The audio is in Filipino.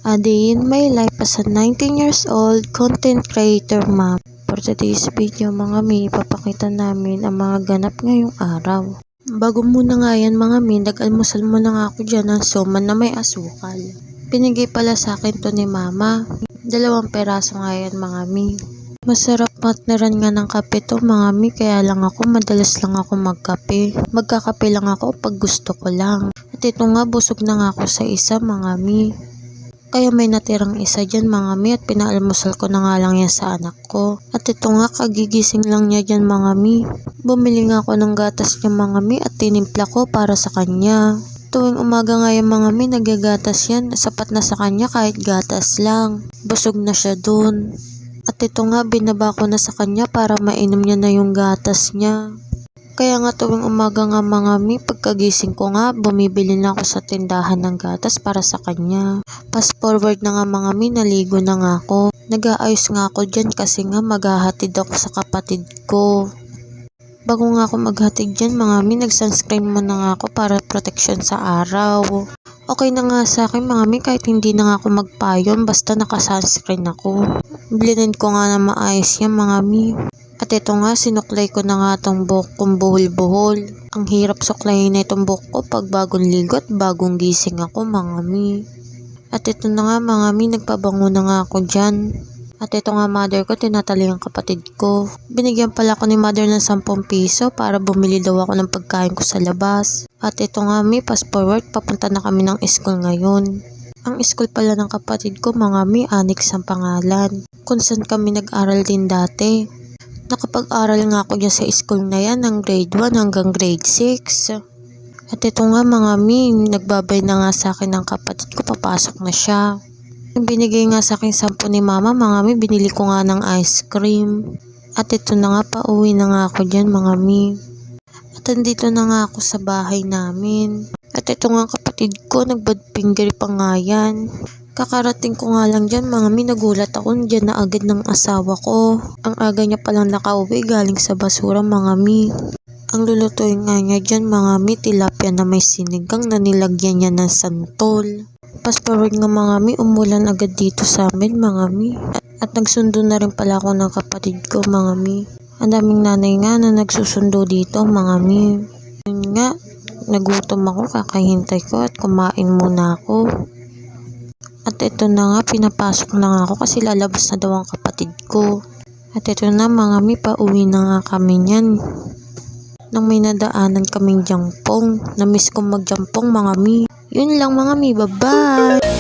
A day in my life as a 19 years old content creator ma'am. For today's video mga mi, ipapakita namin ang mga ganap ngayong araw. Bago muna nga yan mga mi, nag-almusal muna nga ako dyan ng suman na may asukal. Pinigay pala sa akin to ni mama. 2 peraso nga yan mga mi. Masarap partneran nga ng kape to mga mi, kaya lang ako madalas lang ako magkape. Magkakape lang ako pag gusto ko lang. At ito nga, busog na nga ako sa isa mga mi. Kaya may natirang isa dyan mga mi at pinaalmusal ko na nga lang yan sa anak ko. At ito nga, kagigising lang niya dyan mga mi. Bumili nga ako ng gatas niya mga mi at tinimpla ko para sa kanya. Tuwing umaga nga yung mga mi, nagagatas yan. Sapat na sa kanya kahit gatas lang. Busog na siya dun. At ito nga, binaba ko na sa kanya para mainom niya na yung gatas niya. Kaya nga tuwing umaga nga mga mi, pagkagising ko nga, bumibili na ako sa tindahan ng gatas para sa kanya. Fast forward na nga mga mi, naligo na nga ako. Nag-aayos nga ako dyan kasi nga maghahatid ako sa kapatid ko. Bago nga ako maghatid dyan mga mi, nag-sunscreen muna nga ako para protection sa araw. Okay na nga sa akin mga mi, kahit hindi na nga ako magpayon, basta naka-sunscreen ako. Blend ko nga na maayos yan mga mi. At ito nga, sinuklay ko na nga itong buhok kong buhol-buhol. Ang hirap suklayin na itong buhok ko pag bagong ligo at bagong gising ako mga mi. At ito na nga mga mi, nagpabango na nga ako dyan. At ito nga mother ko, tinatali ang kapatid ko. Binigyan pala ko ni mother ng 10 piso para bumili daw ako ng pagkain ko sa labas. At ito nga mi, fast forward, papunta na kami ng school ngayon. Ang school pala ng kapatid ko mga mi, Annex ang pangalan. Kung saan kami nag-aral din dati. Nakapag-aral nga ako dyan sa school na yan ng grade 1 hanggang grade 6. At ito nga mga mi, nagbabay na nga sa akin ng kapatid ko, papasok na siya. Binigay nga sa akin 10 ni mama mga mi, binili ko nga ng ice cream. At ito na nga, pauwi na nga ako dyan mga mi. At andito na nga ako sa bahay namin. At ito nga kapatid ko, nagbad finger pa nga yan. Kakarating ko nga lang dyan mga mi, nagulat ako, dyan na agad ng asawa ko. Ang aga niya palang nakauwi galing sa basura mga mi. Ang lulutuin nga niya dyan mga mi, tilapia na may sinigang na nilagyan niya ng santol. Fast forward nga mga mi, umulan agad dito sa amin mga mi. At nagsundo na rin pala ako ng kapatid ko mga mi. Ang daming nanay nga na nagsusundo dito mga mi. Yun nga, nagutom ako, kakahintay ko at kumain muna ako. At ito na nga, pinapasok na nga ako kasi lalabas na daw ang kapatid ko. At ito na mga mi, pauwi na nga kami niyan. Nang may nadaanan kaming jampong. Namiss kong magjampong mga mi. Yun lang mga mi, bye-bye!